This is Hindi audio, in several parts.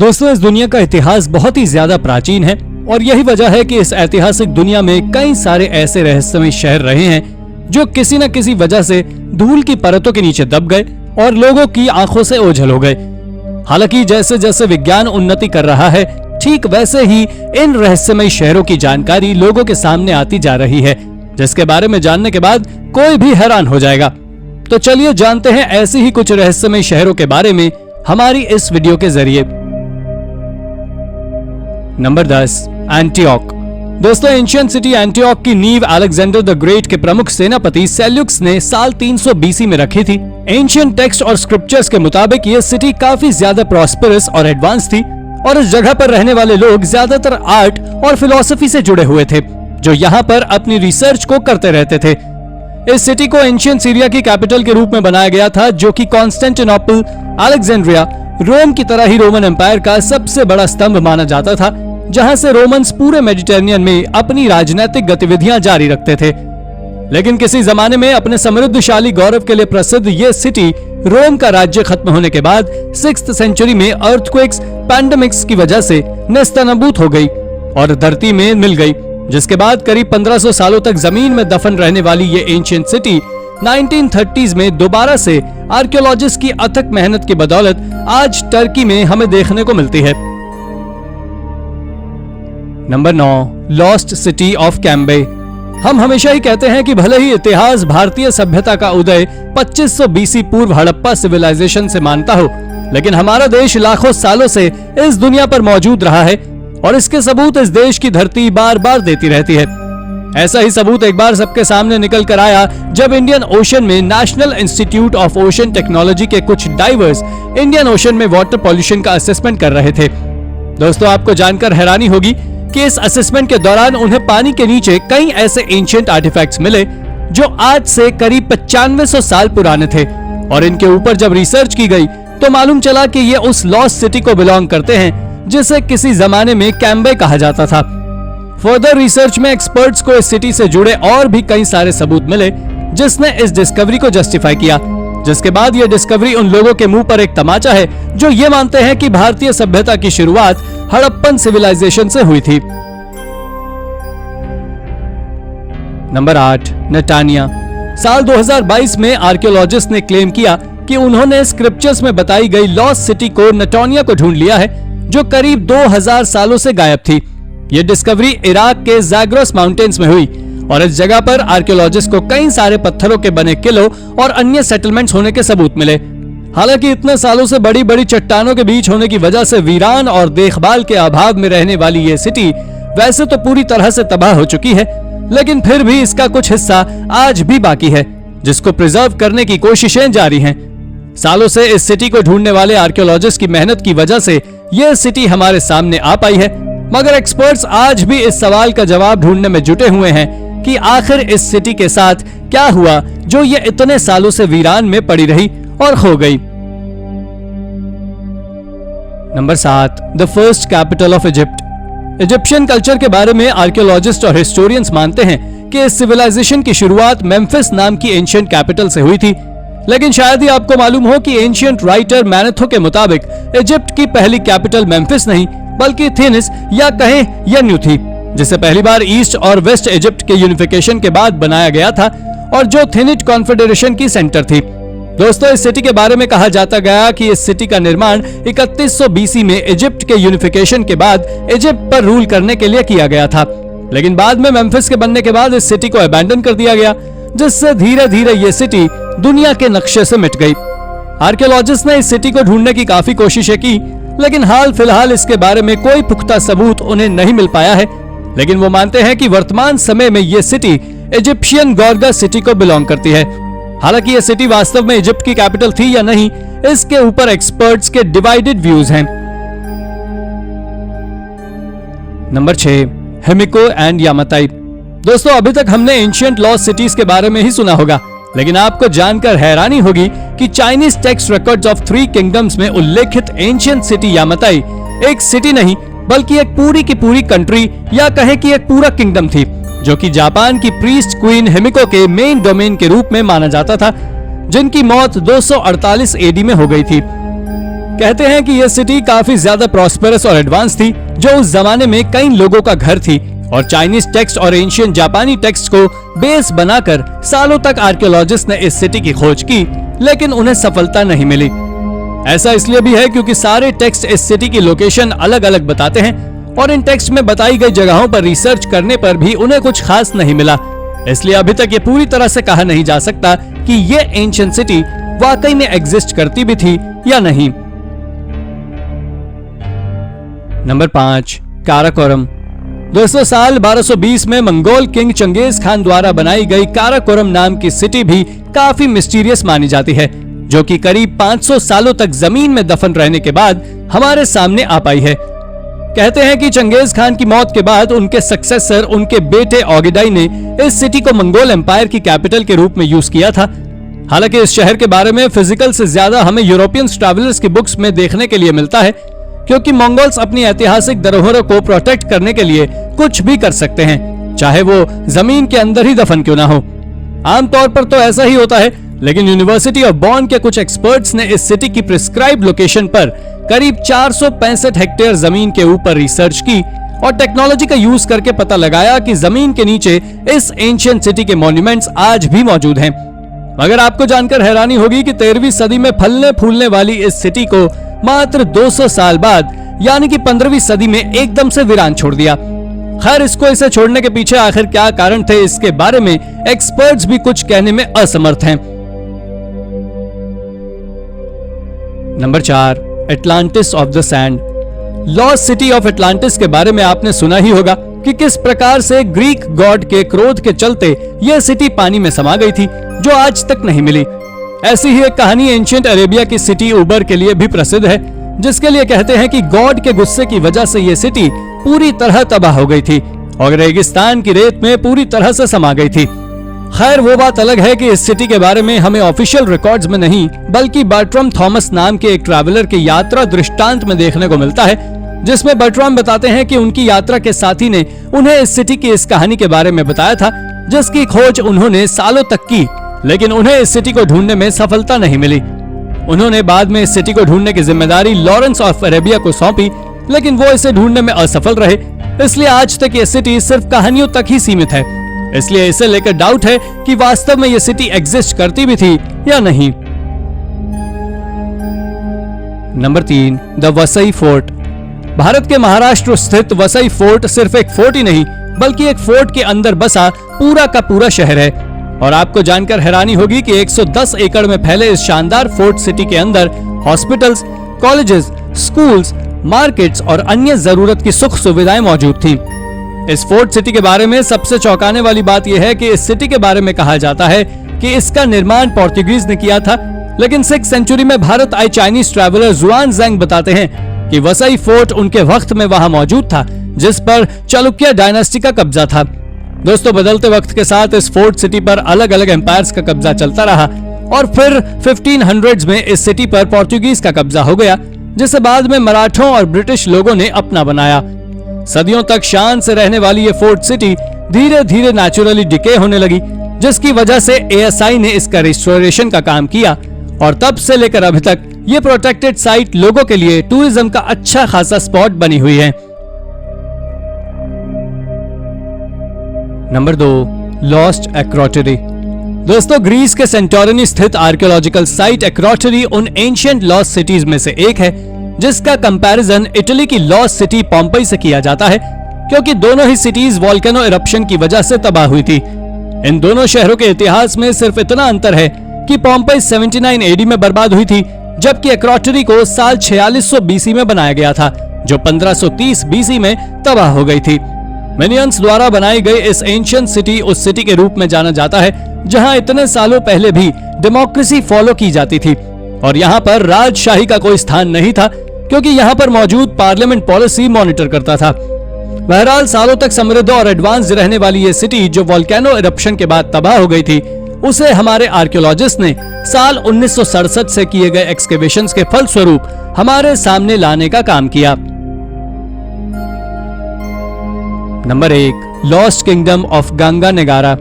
दोस्तों, इस दुनिया का इतिहास बहुत ही ज्यादा प्राचीन है और यही वजह है कि इस ऐतिहासिक दुनिया में कई सारे ऐसे रहस्यमय शहर रहे हैं जो किसी न किसी वजह से धूल की परतों के नीचे दब गए और लोगों की आंखों से ओझल हो गए। हालांकि जैसे जैसे विज्ञान उन्नति कर रहा है, ठीक वैसे ही इन रहस्यमय शहरों की जानकारी लोगों के सामने आती जा रही है, जिसके बारे में जानने के बाद कोई भी हैरान हो जाएगा। तो चलिए जानते हैं ऐसे ही कुछ रहस्यमय शहरों के बारे में हमारी इस वीडियो के जरिए। Number 10, Antioch. दोस्तों, एंशियंट सिटी एंटियोक की नींव अलेक्जेंडर द ग्रेट के प्रमुख सेनापति सेल्यूकस ने साल 300 बीसी में रखी थी। एंशियंट टेक्स्ट और स्क्रिप्चर्स के मुताबिक ये सिटी काफी ज्यादा प्रॉस्पेरस और एडवांस थी और इस जगह पर रहने वाले लोग ज्यादातर आर्ट और फिलॉसफी से जुड़े हुए थे, जो यहाँ पर अपनी रिसर्च को करते रहते थे। इस सिटी को एंशियंट सीरिया की कैपिटल के रूप में बनाया गया था, जो कि कॉन्स्टेंटिनोपल, अलेक्जेंड्रिया, रोम की तरह ही रोमन एम्पायर का सबसे बड़ा स्तंभ माना जाता था, जहां से रोमन्स पूरे मेडिटेरेनियन में अपनी राजनीतिक गतिविधियां जारी रखते थे। लेकिन किसी जमाने में अपने समृद्धशाली गौरव के लिए प्रसिद्ध ये सिटी रोम का राज्य खत्म होने के बाद 6th सेंचुरी में अर्थक्वेक्स, पैंडेमिक्स की वजह से नेस्तनाबूत हो गई और धरती में मिल गई, जिसके बाद करीब 1500 सालों तक जमीन में दफन रहने वाली ये एंशिएंट सिटी 1930s में दोबारा से आर्कियोलॉजिस्ट की अथक मेहनत की बदौलत आज टर्की में हमें देखने को मिलती है। Number 9, lost city of Cambay. हम हमेशा ही कहते हैं कि भले ही इतिहास भारतीय सभ्यता का उदय 2500 बीसी पूर्व हड़प्पा सिविलाइजेशन से मानता हो, लेकिन हमारा देश लाखों सालों से इस दुनिया पर मौजूद रहा है और इसके सबूत इस देश की धरती बार बार देती रहती है। ऐसा ही सबूत एक बार सबके सामने निकल कर आया जब इंडियन ओशन में national institute of ocean technology के कुछ डाइवर्स इंडियन ओशन में वाटर पॉल्यूशन का असेसमेंट कर रहे थे। दोस्तों, आपको जानकर हैरानी होगी कि इस असेसमेंट के दौरान उन्हें पानी के नीचे कई ऐसे एंशिएंट आर्टिफैक्ट्स मिले जो आज से करीब 9500 साल पुराने थे और इनके ऊपर जब रिसर्च की गई तो मालूम चला कि ये उस लॉस्ट सिटी को बिलोंग करते हैं जिसे किसी जमाने में कैम्बे कहा जाता था। फर्दर रिसर्च में एक्सपर्ट्स को इस सिटी से जुड़े और भी कई सारे सबूत मिले, जिसने इस डिस्कवरी को जस्टिफाई किया, जिसके बाद यह डिस्कवरी उन लोगों के मुंह पर एक तमाचा है जो ये मानते हैं कि भारतीय सभ्यता की शुरुआत हड़प्पन सिविलाइजेशन से हुई थी। नंबर 8, नेटानिया। साल 2022 में आर्कियोलॉजिस्ट ने क्लेम किया कि उन्होंने स्क्रिप्चर्स में बताई गई लॉस्ट सिटी को नेटानिया को ढूंढ लिया है, जो करीब 2000 सालों से गायब थी। यह डिस्कवरी इराक के ज़ाग्रोस माउंटेन्स में हुई और इस जगह पर आर्कियोलॉजिस्ट को कई सारे पत्थरों के बने किलों और अन्य सेटलमेंट्स होने के सबूत मिले। हालांकि इतने सालों से बड़ी बड़ी चट्टानों के बीच होने की वजह से वीरान और देखभाल के अभाव में रहने वाली ये सिटी वैसे तो पूरी तरह से तबाह हो चुकी है, लेकिन फिर भी इसका कुछ हिस्सा आज भी बाकी है, जिसको प्रिजर्व करने की कोशिशें जारी हैं। सालों से इस सिटी को ढूंढने वाले आर्कियोलॉजिस्ट की मेहनत की वजह से यह सिटी हमारे सामने आ पाई है, मगर एक्सपर्ट्स आज भी इस सवाल का जवाब ढूंढने में जुटे हुए हैं कि आखिर इस सिटी के साथ क्या हुआ जो ये इतने सालों से वीरान में पड़ी रही और खो गई। Number 7, the first capital of Egypt. Egyptian culture के बारे में आर्कियोलॉजिस्ट और हिस्टोरियंस मानते हैं कि इस सिविलाइजेशन की शुरुआत मेम्फिस नाम की एंशिएंट कैपिटल से हुई थी, लेकिन शायद ही आपको मालूम हो कि एंशिएंट राइटर मैनेथो के मुताबिक इजिप्ट की पहली कैपिटल मेम्फिस नहीं बल्कि थिनिस या कहें यन्यू थी, जिसे पहली बार ईस्ट और वेस्ट इजिप्ट के यूनिफिकेशन के बाद बनाया गया था और जो थिनिट कॉन्फेडरेशन की सेंटर थी। दोस्तों, इस सिटी के बारे में कहा जाता गया कि इस सिटी का निर्माण 3100 बीसी में इजिप्ट के यूनिफिकेशन के बाद इजिप्ट पर रूल करने के लिए किया गया था, लेकिन बाद में मेम्फिस के बनने के बाद इस सिटी को अबैंडन कर दिया गया, जिससे धीरे धीरे ये सिटी दुनिया के नक्शे से मिट गई। आर्कियोलॉजिस्ट ने इस सिटी को ढूंढने की काफी कोशिशें की, लेकिन हाल फिलहाल इसके बारे में कोई पुख्ता सबूत उन्हें नहीं मिल पाया है, लेकिन वो मानते हैं कि वर्तमान समय में ये सिटी इजिप्शियन गॉर्गा सिटी को बिलोंग करती है। हालांकि ये सिटी वास्तव में इजिप्ट की कैपिटल थी या नहीं, इसके ऊपर एक्सपर्ट्स के डिवाइडेड व्यूज हैं। Number 6, Himiko and Yamatai. दोस्तों, अभी तक हमने एंशिएंट लॉस्ट सिटीज के बारे में ही सुना होगा, लेकिन आपको जानकर हैरानी होगी कि Chinese text records of 3 kingdoms में उल्लेखित एंशिएंट सिटी यामाताई एक सिटी नहीं बल्कि एक पूरी की पूरी कंट्री या कहें कि एक पूरा किंगडम थी, जो कि जापान की प्रीस्ट क्वीन हिमिको के मेन डोमेन के रूप में माना जाता था, जिनकी मौत 248 एडी में हो गई थी। कहते हैं कि यह सिटी काफी ज्यादा प्रॉस्पेरस और एडवांस थी, जो उस जमाने में कई लोगों का घर थी, और चाइनीज टेक्स्ट और एंशियंट जापानी टेक्स्ट को बेस बनाकर सालों तक आर्कियोलॉजिस्ट ने इस सिटी की खोज की, लेकिन उन्हें सफलता नहीं मिली। ऐसा इसलिए भी है क्योंकि सारे टेक्स्ट इस सिटी की लोकेशन अलग अलग बताते हैं, और इन टेक्स्ट में बताई गई जगहों पर रिसर्च करने पर भी उन्हें कुछ खास नहीं मिला। इसलिए अभी तक ये पूरी तरह से कहा नहीं जा सकता कि ये एंशियंट सिटी वाकई में एग्जिस्ट करती भी थी या नहीं। नंबर 5, काराकोरम। दोस्तों, साल 1220 में मंगोल किंग चंगेज खान द्वारा बनाई गई काराकोरम नाम की सिटी भी काफी मिस्टीरियस मानी जाती है, जो कि करीब 500 सालों तक जमीन में दफन रहने के बाद हमारे सामने आ पाई है। कहते हैं कि चंगेज खान की मौत के बाद उनके सक्सेसर, उनके बेटे ओगेडाई ने इस सिटी को मंगोल एम्पायर की कैपिटल के रूप में यूज किया था। हालांकि इस शहर के बारे में फिजिकल से ज्यादा हमें यूरोपियन ट्रैवलर्स की बुक्स में देखने के लिए मिलता है, क्योंकि मंगोल्स अपनी ऐतिहासिक धरोहरों को प्रोटेक्ट करने के लिए कुछ भी कर सकते हैं, चाहे वो जमीन के अंदर ही दफन क्यों ना हो। आमतौर पर तो ऐसा ही होता है, लेकिन यूनिवर्सिटी ऑफ बॉन के कुछ एक्सपर्ट्स ने इस सिटी की प्रिस्क्राइब्ड लोकेशन पर करीब 465 हेक्टेयर जमीन के ऊपर रिसर्च की और टेक्नोलॉजी का यूज करके पता लगाया कि जमीन के नीचे इस एंशियंट सिटी के मॉन्यूमेंट्स आज भी मौजूद हैं। मगर आपको जानकर हैरानी होगी कि 13वीं सदी में फलने फूलने वाली इस सिटी को मात्र 200 साल बाद, यानी कि 15वीं सदी में एकदम से वीरान छोड़ दिया। खैर, इसको इसे छोड़ने के पीछे आखिर क्या कारण थे, इसके बारे में एक्सपर्ट्स भी कुछ कहने में असमर्थ हैं। Number 4, Atlantis of the sand. Lost city of Atlantis के बारे में आपने सुना ही होगा कि किस प्रकार से ग्रीक गॉड के क्रोध के चलते यह सिटी पानी में समा गई थी, जो आज तक नहीं मिली। ऐसी ही एक कहानी एंशिएंट अरेबिया की सिटी उबर के लिए भी प्रसिद्ध है, जिसके लिए कहते हैं कि गॉड के गुस्से की वजह से यह सिटी पूरी तरह तबाह हो गई थी और रेगिस्तान की रेत में पूरी तरह से समा गई थी। खैर, वो बात अलग है कि इस सिटी के बारे में हमें ऑफिशियल रिकॉर्ड्स में नहीं, बल्कि बर्ट्राम थॉमस नाम के एक ट्रैवलर के यात्रा दृष्टांत में देखने को मिलता है, जिसमें बर्ट्राम बताते हैं कि उनकी यात्रा के साथी ने उन्हें इस सिटी की इस कहानी के बारे में बताया था, जिसकी खोज उन्होंने सालों तक की, लेकिन उन्हें इस सिटी को ढूंढने में सफलता नहीं मिली। उन्होंने बाद में इस सिटी को ढूंढने की जिम्मेदारी लॉरेंस ऑफ अरेबिया को सौंपी, लेकिन वो इसे ढूंढने में असफल रहे। इसलिए आज तक ये सिटी सिर्फ कहानियों तक ही सीमित है। इसलिए इसे लेकर डाउट है कि वास्तव में ये सिटी एग्जिस्ट करती भी थी या नहीं। Number 3, the Vasai fort. Bharat के महाराष्ट्र स्थित वसई फोर्ट सिर्फ एक फोर्ट ही नहीं, बल्कि एक फोर्ट के अंदर बसा पूरा का पूरा शहर है। और आपको जानकर हैरानी होगी कि 110 एकड़ में फैले इस शानदार फोर्ट सिटी के अंदर हॉस्पिटल्स, कॉलेजेस, स्कूल्स, मार्केट्स और अन्य जरूरत की सुख सुविधाएं मौजूद थीं। इस फोर्ट सिटी के बारे में सबसे चौंकाने वाली बात यह है कि इस सिटी के बारे में कहा जाता है कि इसका निर्माण पोर्तुगीज ने किया था, लेकिन 6th सेंचुरी में भारत आए चाइनीज ट्रैवलर जुआन ज़ेंग बताते हैं कि वसई फोर्ट उनके वक्त में वहां मौजूद था, जिस पर चालुक्य डायनेस्टी का कब्जा था। दोस्तों, बदलते वक्त के साथ इस फोर्ट सिटी पर अलग अलग एम्पायर्स का कब्जा चलता रहा और फिर 1500s में इस सिटी पर पोर्तुगीज का कब्जा हो गया, जिसे बाद में मराठों और ब्रिटिश लोगों ने अपना बनाया। सदियों तक शान से रहने वाली ये फोर्ट सिटी धीरे धीरे नेचुरली डिके होने लगी, जिसकी वजह से ASI ने इसका रिस्टोरेशन का काम किया और तब से लेकर अभी तक ये प्रोटेक्टेड साइट लोगों के लिए टूरिज्म का अच्छा खासा स्पॉट बनी हुई है। Number 2, lost Akrotiri. दोस्तों, ग्रीस के सेंटोरिनी स्थित आर्कियोलॉजिकल साइट एक्रोटरी उन एंशिएंट लॉस्ट सिटीज में से एक है, जिसका कंपैरिजन इटली की लॉस्ट सिटी पॉम्पई से किया जाता है, क्योंकि दोनों ही सिटीज वोल्केनो इरप्शन की वजह से तबाह हुई थी। इन दोनों शहरों के इतिहास में सिर्फ इतना अंतर है कि पॉम्पई 79 AD में बर्बाद हुई थी, जबकि एक्रोटरी को साल 4600 BC में बनाया गया था, जो 1530 BC में तबाह हो गई थी। मिनियंस द्वारा बनाई गई इस एंशिएंट सिटी उस सिटी के रूप में जाना जाता है जहां इतने सालों पहले भी डेमोक्रेसी फॉलो की जाती थी और यहां पर राजशाही का कोई स्थान नहीं था, क्योंकि यहां पर मौजूद पार्लियामेंट पॉलिसी मॉनिटर करता था। बहरहाल, सालों तक समृद्ध और एडवांस रहने वाली ये सिटी जो वोल्केनो इरप्शन के बाद तबाह हो गई थी, उसे हमारे आर्कियोलॉजिस्ट ने साल 1967 से किए गए एक्सकेवेशंस के फलस्वरूप हमारे सामने लाने का काम किया। Number 1, lost kingdom of Ganga Negara.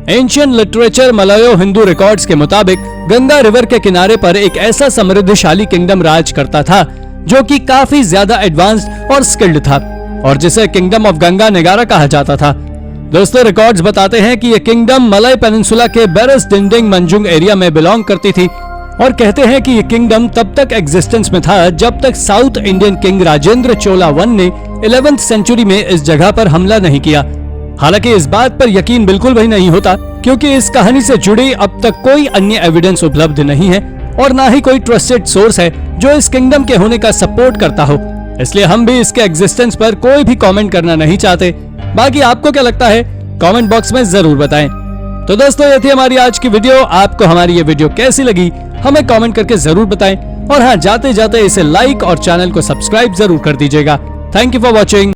Ancient literature Malay Hindu records के मुताबिक गंगा रिवर के किनारे पर एक ऐसा समृद्धशाली किंगडम राज करता था जो कि काफी ज्यादा एडवांस्ड और स्किल्ड था और जिसे किंगडम ऑफ गंगा नेगारा कहा जाता था। दोस्तों, रिकॉर्ड्स बताते हैं कि यह किंगडम मलय पेनिनसुला के बेरस डिंडिंग मंजुंग एरिया में बिलोंग करती थी और कहते हैं कि यह किंगडम तब तक एग्जिस्टेंस में था जब तक साउथ इंडियन किंग राजेंद्र चोला वन ने 11th सेंचुरी में इस जगह पर हमला नहीं किया। हालांकि इस बात पर यकीन बिल्कुल भी नहीं होता क्योंकि इस कहानी से जुड़ी अब तक कोई अन्य एविडेंस उपलब्ध नहीं है और ना ही कोई ट्रस्टेड सोर्स है जो इस किंगडम के होने का सपोर्ट करता हो। इसलिए हम भी इसके एग्जिस्टेंस पर कोई भी कमेंट करना नहीं चाहते। बाकी आपको क्या लगता है कमेंट बॉक्स में जरूर बताएं। तो दोस्तों, ये थी हमारी आज की वीडियो। आपको हमारी ये वीडियो कैसी लगी हमें कमेंट करके जरूर बताएं और हाँ, जाते जाते इसे लाइक और चैनल को सब्सक्राइब जरूर कर दीजिएगा। Thank you for watching.